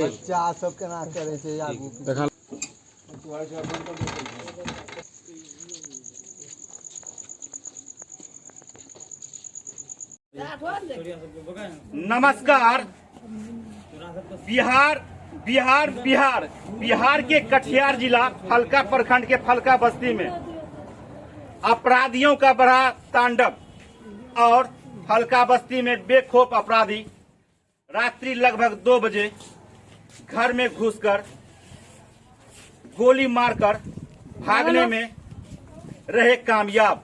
बच्चा सब केना करे छै आगू देखा नमस्कार। बिहार के कटिहार जिला फलका प्रखंड के फलका बस्ती में अपराधियों का बढ़ा तांडव और फलका बस्ती में बेखौफ अपराधी रात्रि लगभग 2 बजे घर में घुसकर गोली मारकर भागने में रहे कामयाब।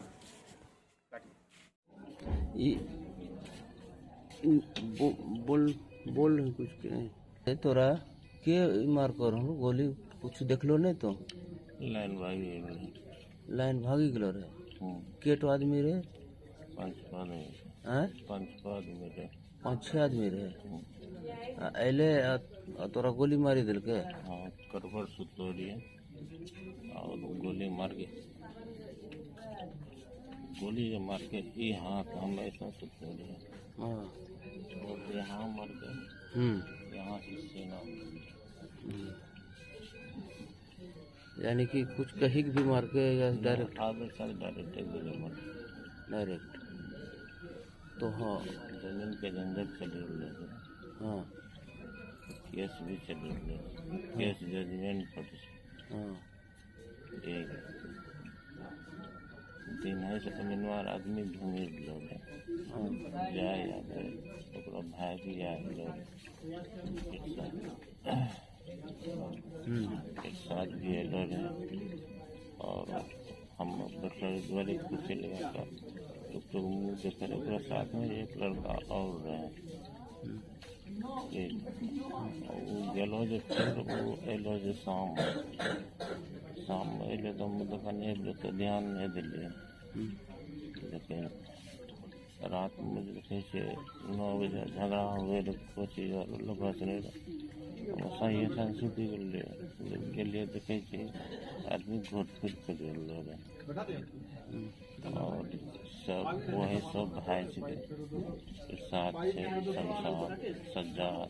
बोल कुछ नहीं तोरा के मार कर गोली कुछ देखलो नहीं तो लाइन भागी गलो रे के तो आदमी रे 5-6 आदमी रे अले तोरा गोली मारी दिल के करबर सुतोड़िए और गोली मार के ये हाथ हम ऐसा सुतोड़िए यहाँ मर गए यहाँ से सीना यानी कि कुछ कहीं भी मार के या डायरेक्ट डायरेक्ट तो हाँ जमीन के झंझट चले रहे हाँ केस भी चले रहे केस जजमेंट पर हाँ एक दिन है से अमीनवार आदमी घूमे लोग जाए भाई भी आए लोग एक साथ भी लोग हैं और हम बड़े खुशी लगा तो मुँह देखकर साथ में एक लड़का और रहे गलो जो फिर वो एलो जो शाम में एलो तो दुकान एलो तो ध्यान नहीं दिलिए लेकिन रात में देखे 9 बजे झगड़ा हुए कोची और लोग नहीं सही संस्कृति गलिए देखे आदमी घोट फिर कर और सब वही सब भाई साथ से शमशाद सज्जाद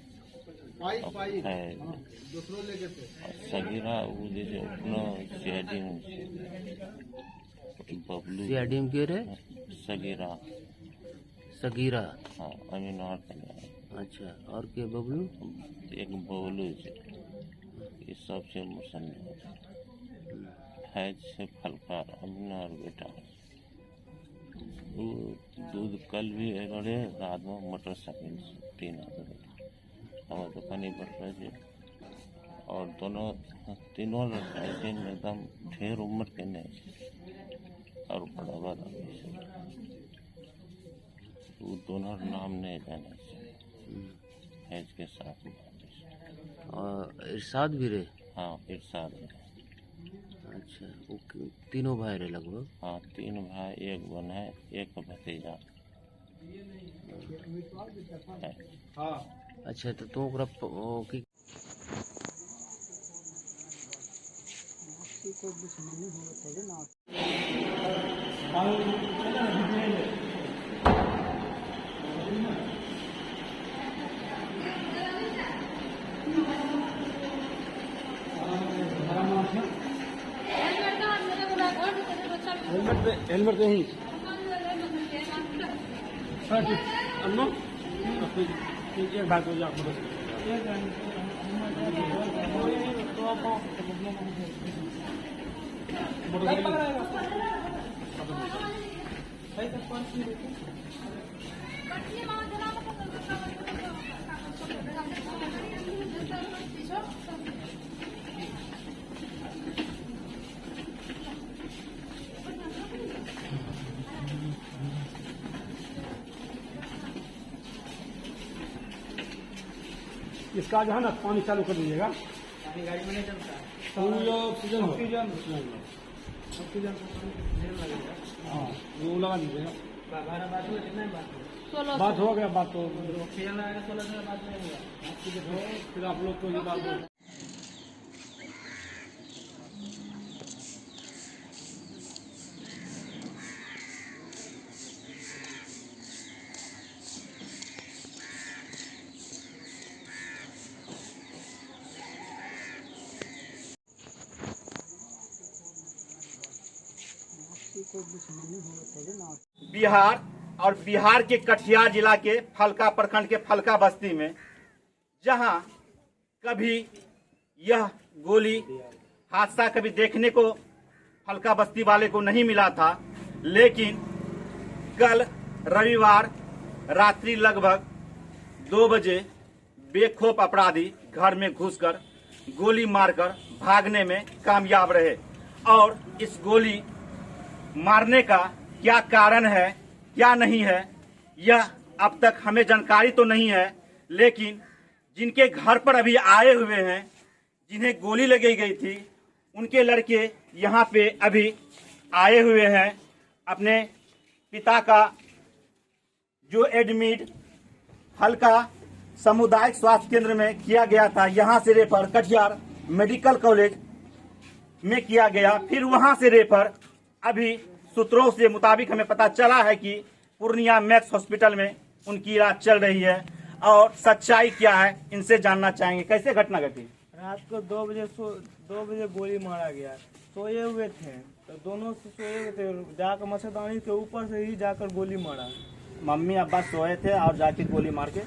सगीरा वो जैसे अपना बबलू के रे सगीरा हाँ अमीनवार अच्छा और के बबलू एक बबलू ये सबसे मुसन फैज से फलकार अमीनवार बेटा वो दूध कल भी रहे रात में मोटरसाइकिल से 3 आदमी हमारे दुकान पर रहे और तीनों लड़का ऐसे एकदम ढेर उम्र के नहीं और बराबर वो दोनों नाम नहीं जाने फैज के साथ और इरशाद भी रहे हाँ इरशाद अच्छा वो तीनों भाई रहे लगभग हाँ 3 भाई एक बहन है एक भतीजा है। अच्छा तो तुम की हेलमेट दे ही हां ठीक अन्नो ठीक है बात हो जा आपको इसका जो है ना पानी चालू कर दीजिएगा गाड़ी में नहीं चलता ऑक्सीजन हाँ वो लगा दीजिएगा बात हो गया बात तो ऑक्सीजन लगाएगा 16 से बात नहीं होगा फिर आप लोग को ये बात बिहार और बिहार के कटिहार जिला के फलका प्रखंड के फलका बस्ती में, जहां कभी यह गोली हादसा कभी देखने को फलका बस्ती वाले को नहीं मिला था, लेकिन कल रविवार रात्रि लगभग 2 बजे बेखौफ अपराधी घर में घुसकर गोली मारकर भागने में कामयाब रहे। और इस गोली मारने का क्या कारण है, क्या नहीं है, यह अब तक हमें जानकारी तो नहीं है, लेकिन जिनके घर पर अभी आए हुए हैं, जिन्हें गोली लगी गई थी, उनके लड़के यहाँ पे अभी आए हुए हैं। अपने पिता का जो एडमिट फलका सामुदायिक स्वास्थ्य केंद्र में किया गया था, यहाँ से रेफर कटिहार मेडिकल कॉलेज में किया गया, फिर वहां से रेफर अभी सूत्रों से मुताबिक हमें पता चला है कि पूर्णिया मैक्स हॉस्पिटल में उनकी इलाज चल रही है। और सच्चाई क्या है, इनसे जानना चाहेंगे। कैसे घटना घटी? रात को 2 बजे गोली मारा गया। सोए हुए थे तो दोनों से सोए हुए थे, जाकर मच्छरदानी के ऊपर से ही जाकर गोली मारा। मम्मी अब्बा सोए थे और जाके गोली मार के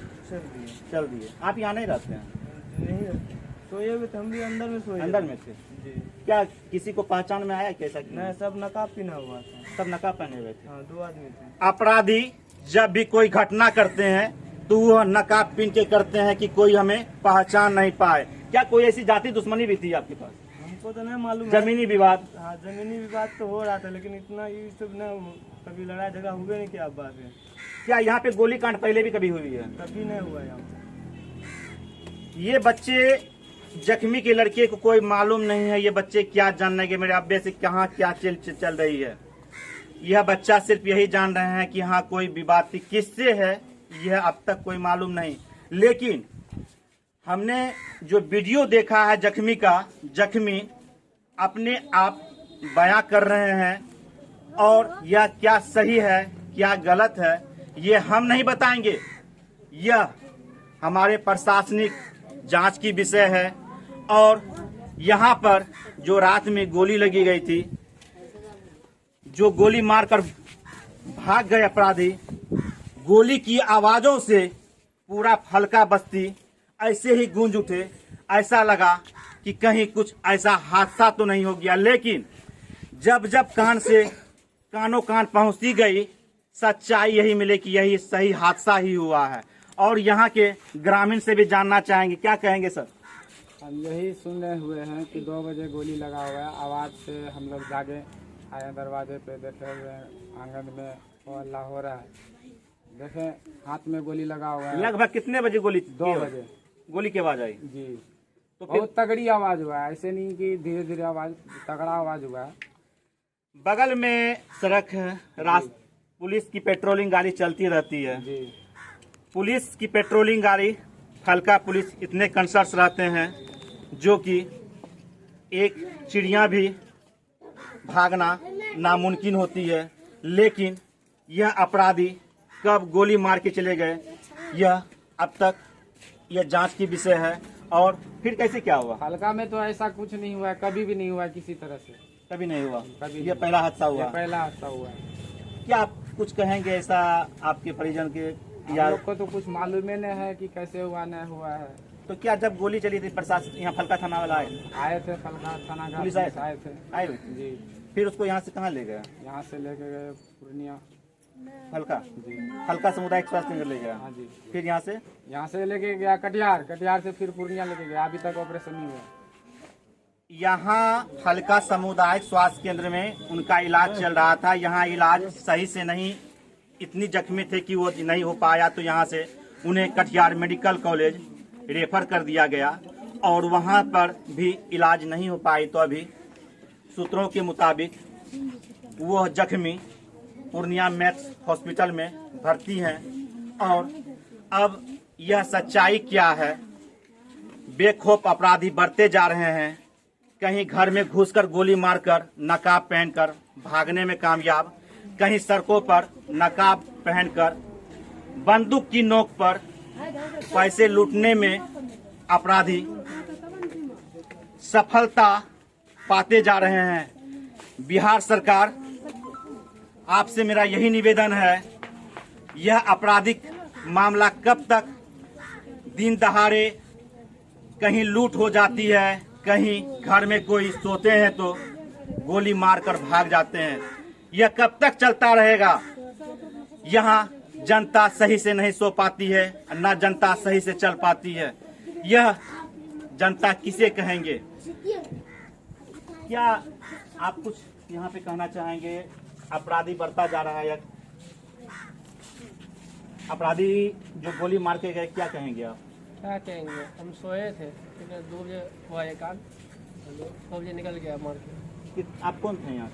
चल दिए। आप यहाँ नहीं रहते हैं? नहीं, सोए हुए थे, हम भी अंदर में सोए। अंदर में थे जी। क्या किसी को पहचान में आया कैसा? नहीं, सब नकाब पहना हुआ था। सब नकाब पहने हुए थे। हाँ, 2 आदमी थे। अपराधी जब भी कोई घटना करते हैं तो वह नकाब पहन के करते हैं कि कोई हमें पहचान नहीं पाए। क्या कोई ऐसी जाति दुश्मनी भी थी आपके पास? हमको तो नहीं मालूम। जमीनी विवाद? हाँ, जमीनी विवाद तो हो रहा था, लेकिन इतना ये सब न कभी लड़ाई झगड़ा हुए नहीं। क्या बात है? क्या यहाँ पे गोली कांड पहले भी कभी हुई है? कभी नहीं हुआ यहाँ। ये बच्चे जख्मी के लड़के को कोई मालूम नहीं है, ये बच्चे क्या जानने के मेरे अब्बे से कहाँ क्या चल रही है। यह बच्चा सिर्फ यही जान रहे हैं कि हाँ कोई विवाद किससे है, यह अब तक कोई मालूम नहीं। लेकिन हमने जो वीडियो देखा है जख्मी का, जख्मी अपने आप बयां कर रहे हैं, और यह क्या सही है क्या गलत है ये हम नहीं बताएंगे, यह हमारे प्रशासनिक जांच की विषय है। और यहाँ पर जो रात में गोली लगी गई थी, जो गोली मारकर भाग गए अपराधी, गोली की आवाजों से पूरा फलका बस्ती ऐसे ही गूंज उठे। ऐसा लगा कि कहीं कुछ ऐसा हादसा तो नहीं हो गया, लेकिन जब जब कान से कानों कान पहुंचती गई, सच्चाई यही मिले कि यही सही हादसा ही हुआ है। और यहाँ के ग्रामीण से भी जानना चाहेंगे, क्या कहेंगे सर? हम यही सुने हुए हैं कि 2 बजे गोली लगा हुआ है। आवाज़ से हम लोग जागे आए, दरवाजे पे देखे हुए हैं, आंगन में हल्ला हो रहा है, देखें हाथ में गोली लगा हुआ है। लगभग कितने बजे गोली? 2 बजे गोली की आवाज आई जी। तो फिर बहुत तगड़ी आवाज़ हुआ है, ऐसे नहीं कि धीरे धीरे आवाज़, तगड़ा आवाज़ हुआ है। बगल में सड़क है, पुलिस की पेट्रोलिंग गाड़ी चलती रहती है जी। पुलिस की पेट्रोलिंग गाड़ी, फलका पुलिस इतने कंसर्स रहते हैं जो कि एक चिड़िया भी भागना नामुमकिन होती है। लेकिन यह अपराधी कब गोली मार के चले गए, यह अब तक यह जांच की विषय है। और फिर कैसे क्या हुआ? हल्का में तो ऐसा कुछ नहीं हुआ है, कभी भी नहीं हुआ है किसी तरह से, कभी नहीं हुआ। कभी यह पहला हादसा हुआ। ये पहला हादसा हुआ है। क्या आप कुछ कहेंगे ऐसा आपके परिजन के? हम या लोग को तो कुछ मालूम ही नहीं है कि कैसे हुआ नहीं हुआ है। तो क्या जब गोली चली थी प्रशासन यहाँ फलका थाना वाला आए थे, फलका थाना का पुलिस पुलिस आए थे आए हुए? जी। फिर उसको यहाँ से कहाँ ले गए? यहाँ से लेके गए पूर्णिया फलका जी। फलका सामुदायिक स्वास्थ्य केंद्र ले गया। हाँ जी। फिर यहाँ से लेके गया कटिहार, कटिहार से फिर पूर्णिया लेके गया। अभी तक ऑपरेशन नहीं हुआ। यहाँ फलका सामुदायिक स्वास्थ्य केंद्र में उनका इलाज चल रहा था। यहाँ इलाज सही से नहीं, इतनी जख्मी थे कि वो नहीं हो पाया, तो यहाँ से उन्हें कटिहार मेडिकल कॉलेज रेफर कर दिया गया। और वहाँ पर भी इलाज नहीं हो पाई, तो अभी सूत्रों के मुताबिक वो जख्मी पूर्णिया मैक्स हॉस्पिटल में भर्ती हैं। और अब यह सच्चाई क्या है, बेखौफ अपराधी बढ़ते जा रहे हैं। कहीं घर में घुसकर गोली मारकर नकाब पहनकर भागने में कामयाब, कहीं सड़कों पर नकाब पहनकर बंदूक की नोक पर पैसे लूटने में अपराधी सफलता पाते जा रहे हैं। बिहार सरकार आपसे मेरा यही निवेदन है, यह आपराधिक मामला कब तक दिन दहाड़े कहीं लूट हो जाती है, कहीं घर में कोई सोते हैं तो गोली मारकर भाग जाते हैं, यह कब तक चलता रहेगा। यहाँ जनता सही से नहीं सो पाती है, न जनता सही से चल पाती है। यह जनता किसे कहेंगे। क्या आप कुछ यहाँ पे कहना चाहेंगे। अपराधी बढ़ता जा रहा है, अपराधी जो गोली मार के गए, क्या कहेंगे आप। क्या कहेंगे, हम सोए थे, 2 बजे हुआ ये कांड, 2 बजे निकल गया मार के। आप कौन थे यहाँ।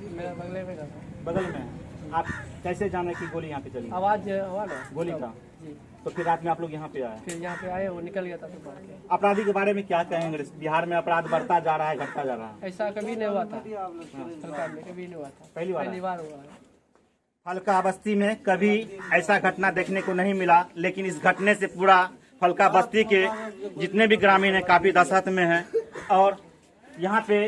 मेरा बगले में था। बगल में। आप कैसे जाने की गोली यहाँ पे चली। आवाज हुआ ना गोली का। जी। तो फिर रात में आप लोग यहाँ पे आए। फिर यहाँ पे आए, वो निकल गया था तो मार के। अपराधी के बारे में क्या कहेंगे। बिहार में अपराध बढ़ता जा रहा है, घटता जा रहा है। ऐसा कभी नहीं हुआ था सरकार में, कभी नहीं हुआ था, पहली बार हुआ है। फलका बस्ती में कभी ऐसा घटना देखने को नहीं मिला, लेकिन इस घटने से पूरा फलका बस्ती के जितने भी ग्रामीण हैं काफी दहशत में हैं। और यहाँ पे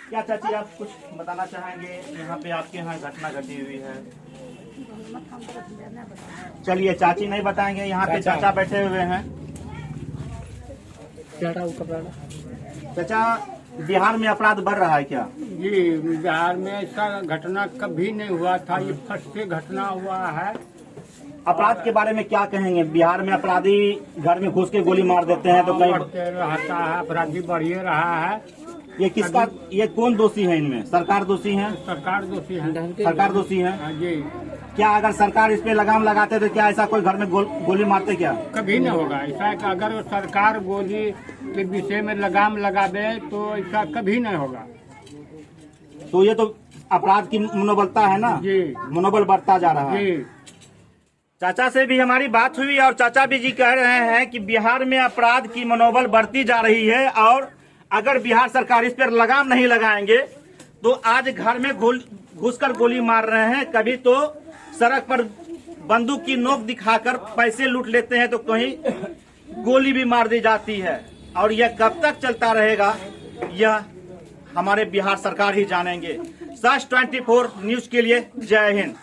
क्या चाची आप कुछ बताना चाहेंगे। यहाँ पे आपके यहाँ घटना घटी हुई है। चलिए चाची नहीं बताएंगे, यहाँ पे चाचा बैठे हुए हैं। चाचा, बिहार में अपराध बढ़ रहा है क्या। जी, बिहार में ऐसा घटना कभी नहीं हुआ था, ये फर्स्ट घटना हुआ है। अपराध के बारे में क्या कहेंगे। बिहार में अपराधी घर में घुस के गोली मार देते हैं तो कहीं बढ़ते रहता है, अपराधी बढ़ ही रहा है। ये किसका, ये कौन दोषी है इनमें। सरकार दोषी है। सरकार दोषी है। सरकार दोषी है। हाँ जी। क्या अगर सरकार इस पे लगाम लगाते तो क्या ऐसा कोई घर में गोली मारते क्या। कभी नहीं होगा ऐसा है कि अगर सरकार गोली के विषय में लगाम लगा दे तो ऐसा कभी नहीं होगा। तो ये तो अपराध की मनोबलता है ना जी, मनोबल बढ़ता जा रहा है। जी। चाचा से भी हमारी बात हुई और चाचा भी जी कह रहे हैं कि बिहार में अपराध की मनोबल बढ़ती जा रही है और अगर बिहार सरकार इस पर लगाम नहीं लगाएंगे तो आज घर में घुसकर गोली मार रहे हैं, कभी तो सड़क पर बंदूक की नोक दिखाकर पैसे लूट लेते हैं तो कहीं गोली भी मार दी जाती है। और यह कब तक चलता रहेगा यह हमारे बिहार सरकार ही जानेंगे। Saas 24 न्यूज के लिए जय हिंद।